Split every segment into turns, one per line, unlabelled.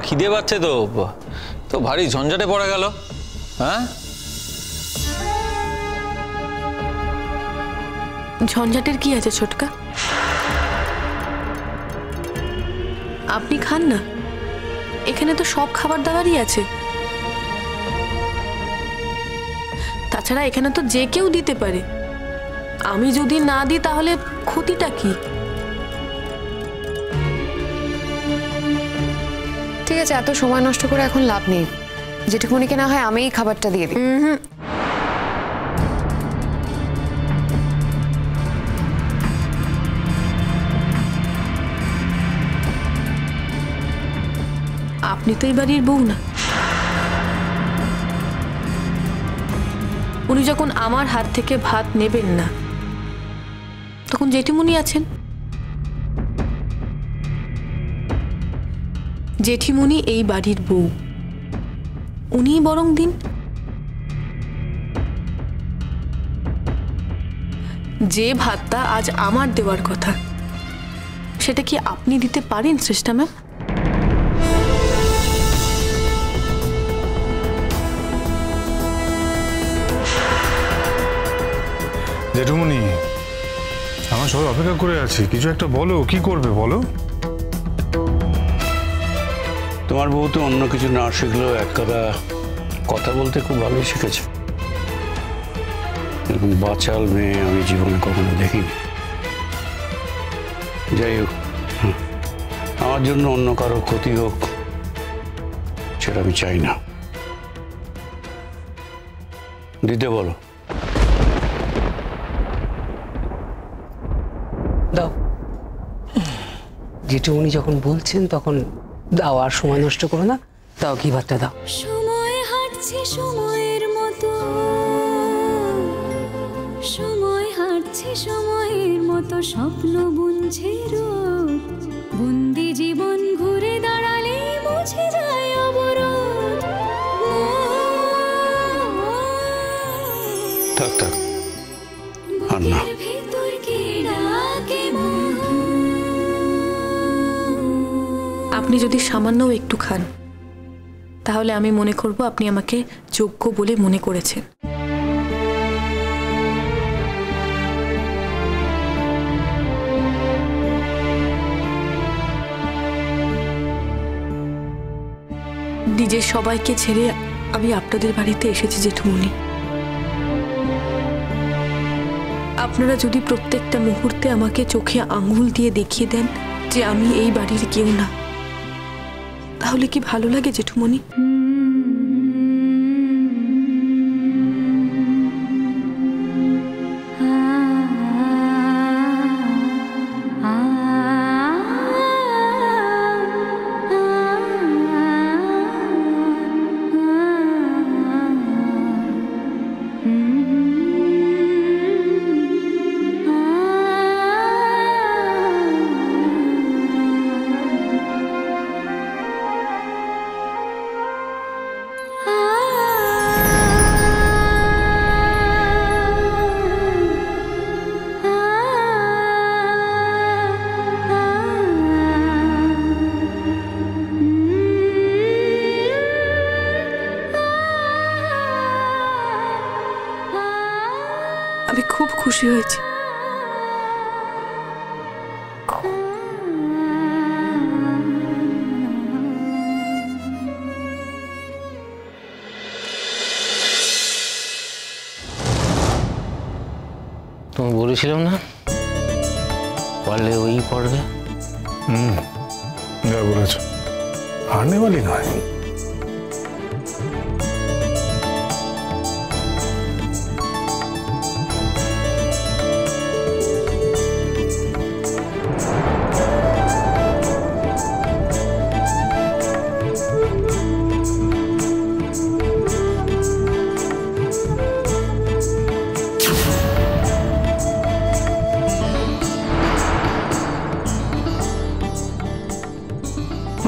খিদে পাচ্ছে তো, তো ভারী ঝঞ্ঝাটে পড়ে গেল। হ্যাঁ,
ঝঞ্ঝাটের কি আছে ছোটকা? আপনি খান না, এখানে তো সব খাবার দাবারই আছে। তাছাড়া এখানে তো যে কেউ দিতে পারে, আমি যদি না দিই তাহলে ক্ষতিটা কি?
ঠিক আছে, এত সময় নষ্ট করে এখন লাভ নেই। যেটুকুনিকে না হয় আমিই খাবারটা দিয়ে দিই।
আপনি তো এই বাড়ির বউ না। উনি যখন আমার হাত থেকে ভাত নেবেন না, তখন জেঠিমুনি আছেন। জেঠিমুনি এই বাড়ির বউ, উনিই বরং দিন। যে ভাতটা আজ আমার দেওয়ার কথা, সেটা কি আপনি দিতে পারেন শ্রেষ্ঠা ম্যাম?
জেঠুমনি, আমার সবাই অপেক্ষা করে আছি, কিছু একটা বলো, কি করবে বলো।
তোমার বউ তো অন্য কিছু না শিখলেও এক কথা বলতে খুব ভালোই শিখেছে। এরকম বাচাল মেয়ে আমি জীবনে কখনো দেখিনি। যাই হোক, আমার জন্য অন্য কারো ক্ষতি হোক সেটা আমি চাই না। দিতে বলো।
দাও, জেঠুমনি যখন বলছেন তখন দাও, আর সময় নষ্ট করো না। দাও, ঘি ভাতটা দাও।
সময় হাঁটছে সময়ের মতো, সময় হাঁটছে সময়ের মতো, স্বপ্ন বুনছে রোদ। বন্দি জীবন ঘুরে দাঁড়ালে মুছে যায় অবরোধ।
থাক থাক, আর না।
ভেতর কে ডাকে
আপনি যদি সামান্যও একটু খান, তাহলে আমি মনে করব আপনি আমাকে যোগ্য বলে মনে করেছেন। নিজের সবাইকে ছেড়ে আমি আপনাদের বাড়িতে এসেছি জেঠুমনি। আপনারা যদি প্রত্যেকটা মুহূর্তে আমাকে চোখে আঙ্গুল দিয়ে দেখিয়ে দেন যে আমি এই বাড়ির কেউ না, তাহলে কি ভালো লাগে জেঠুমনি? আমি খুব খুশি হয়েছি।
তুমি বলেছিলাম না, পারলে ওই পড়বে।
যা বলেছ, হারনে वाली নয়।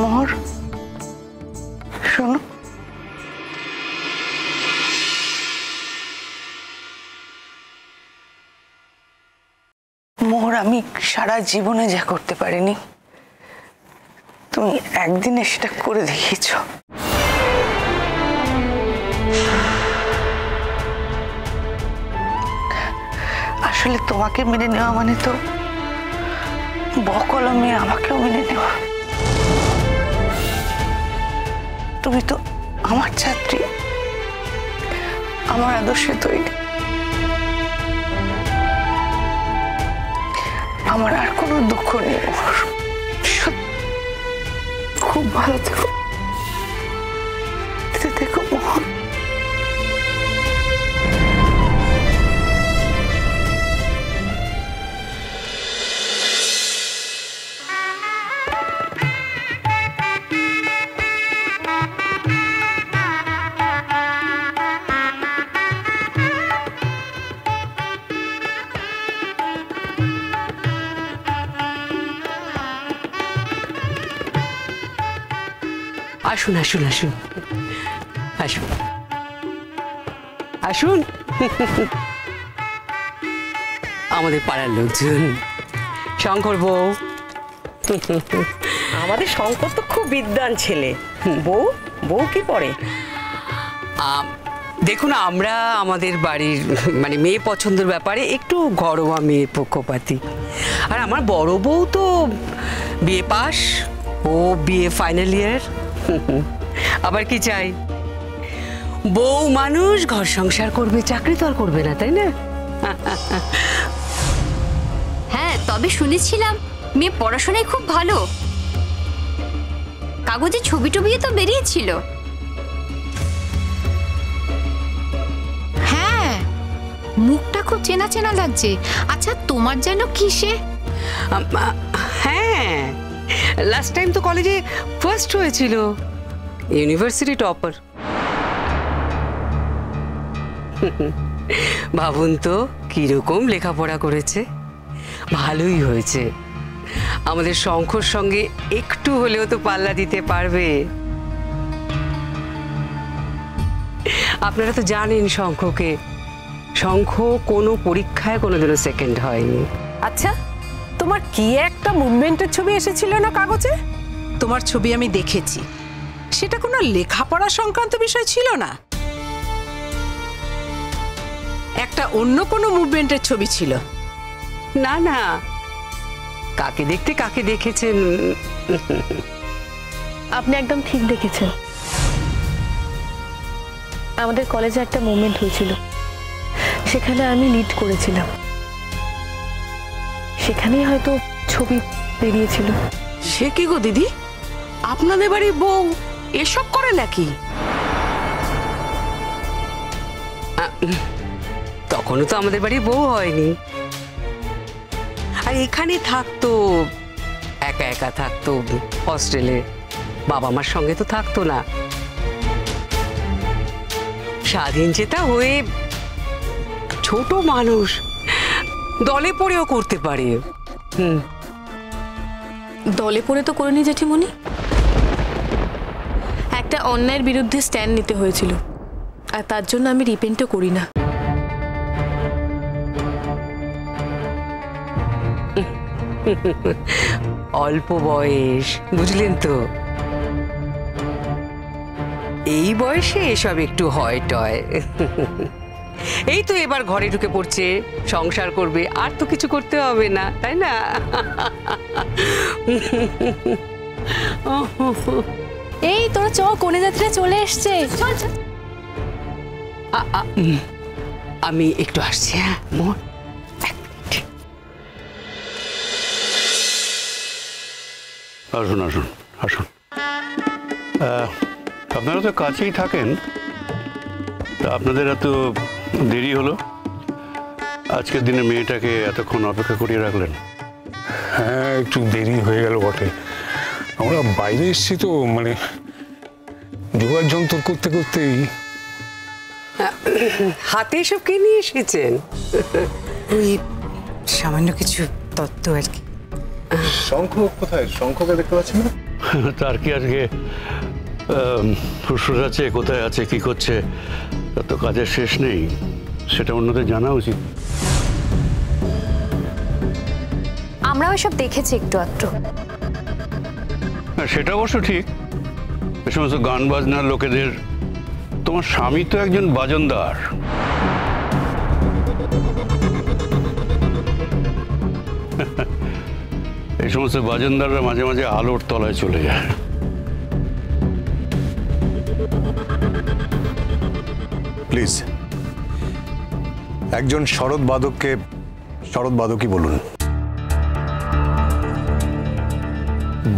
মোহর, শোনো, মোহর, আমি সারা জীবনে যা করতে পারিনি তুমি একদিনে সেটা করে দেখিয়েছ। আসলে তোমাকে মেনে নেওয়া মানে তো বকলমে আমাকেও মেনে নেওয়া। তুমি তো আমার ছাত্রী, আমার আদর্শে তৈরি। আমার আর কোনো দুঃখ নেই। খুব ভালো থেকো, দেখো মোহন।
আসুন আসুন আসুন আসুন আসুন। আমাদের পাড়ার লোকজন, শঙ্কর বউ।
আমাদের শঙ্কর তো খুব বিদ্বান ছেলে। বউ বউ কি পড়ে?
দেখুন, আমরা আমাদের বাড়ির মানে মেয়ে পছন্দের ব্যাপারে একটু ঘরোয়া মেয়ের পক্ষপাতী। আর আমার বড় বউ তো বিএ পাস, ও বিএ ফাইনাল ইয়ার। আবার কি চাই? বউ মানুষ ঘর সংসার করবে, চাকরি তো আর করবে না, তাই না?
হ্যাঁ, তবে শুনেছিলাম মেয়ে পড়াশোনায় খুব ভালো, কাগজে ছবি টবিও তো বেরিয়েছিল।
হ্যাঁ, মুখটা খুব চেনা চেনা লাগছে। আচ্ছা, তোমার যেন কিসে?
হ্যাঁ, লাস্ট টাইম তো কলেজে ফার্স্ট হয়েছিল, ইউনিভার্সিটি টপার। ভাবুন তো কিরকম লেখাপড়া করেছে। ভালোই হয়েছে। আমাদের শঙ্খর সঙ্গে একটু হলেও তো পাল্লা দিতে পারবে। আপনারা তো জানেন শঙ্খকে, শঙ্খ কোনো পরীক্ষায় কোনোদিনও সেকেন্ড হয়নি।
আচ্ছা, তোমার কি একটা মুভমেন্টের ছবি এসেছিল না কাগজে?
তোমার ছবি আমি দেখেছি, সেটা কোনো লেখাপড়া সংক্রান্ত বিষয় ছিল না, একটা অন্য কোনো মুভমেন্টের ছবি ছিল।
না না, কাকে দেখতে কাকে দেখেছেন।
আপনি একদম ঠিক দেখেছেন। আমাদের কলেজে একটা মুভমেন্ট হয়েছিল, সেখানে আমি লিড করেছিলাম। সেখানেই হয়তো ছবি বেরিয়েছিল।
সে কি গো দিদি, আপনাদের বাড়ির বউ এসব করে নাকি?
তখনও তো আমাদের বাড়ির বউ হয়নি, আর এখানে থাকতো, একা একা থাকতো হস্টেলে, বাবা মার সঙ্গে তো থাকতো না। স্বাধীন চেতা হয়ে ছোট মানুষ, দলে পড়েও করতে পারে।
দলে পড়ে তো করিনি জেঠিমণি, একটা অন্যায়ের বিরুদ্ধে স্ট্যান্ড নিতে হয়েছিল, আর তার জন্য আমি রিপেন্টও করি না।
অল্প বয়স, বুঝলেন তো, এই বয়সে এসব একটু হয় টয়। এই তো এবার ঘরে ঢুকে পড়ছে, সংসার করবে, আর তো কিছু করতে হবে না, তাই না?
এই তোর চ, কোনে যাত্রা চলে এসছে।
আমি একটু আসছি। হ্যাঁ মোহন,
আসুন আসুন আসুন। আপনারা তো কাছেই থাকেন, তা আপনাদের এত দেরি হলো? আজকের দিনে মেয়েটাকে এতক্ষণ অপেক্ষা করিয়ে রাখলেন?
হ্যাঁ, একটু দেরি হয়ে গেল বটে। আমরা বাইরে এসেছি তো, মানে জোগাড় যন্ত্র করতে করতেই।
হাতে এসব কে নিয়ে এসেছেন?
ওই সামান্য কিছু তত্ত্ব আর কি।
শঙ্খ কোথায়? শঙ্খকে দেখতে পাচ্ছি না।
তার কি আজকে ফুসফুস আছে, কোথায় আছে, কি করছে, তার তো কাজের শেষ নেই, সেটা অন্যদের জানা উচিত।
আমরাও এসব দেখেছি একটু আধটু।
হ্যাঁ, সেটা অবশ্য ঠিক। এই সমস্ত গান বাজনার লোকেদের, তোমার স্বামী তো একজন বাজনদার। এই সমস্ত বাজনদাররা মাঝে মাঝে আলোর তলায় চলে যায়।
প্লিজ একজন শরৎ বাদককে শরৎ বাদকই বলুন।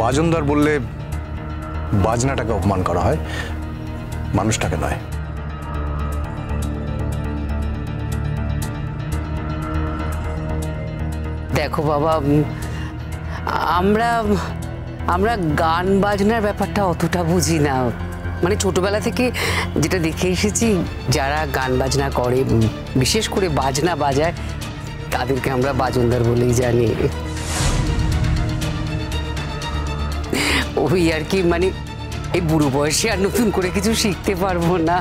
বাজনদার বললে বাজনাটাকে অপমান করা হয়, মানুষটাকে নয়।
দেখো বাবা, আমরা আমরা গান বাজনার ব্যাপারটা অতটা বুঝি না। মানে ছোটবেলা থেকে যেটা দেখে এসেছি, যারা গান বাজনা করে, বিশেষ করে বাজনা বাজায়, তাদেরকে আমরা বাজনদার বলেই জানি। ওই আর কি, মানে এই বুড়ো বয়সে আর নতুন করে কিছু শিখতে পারবো না।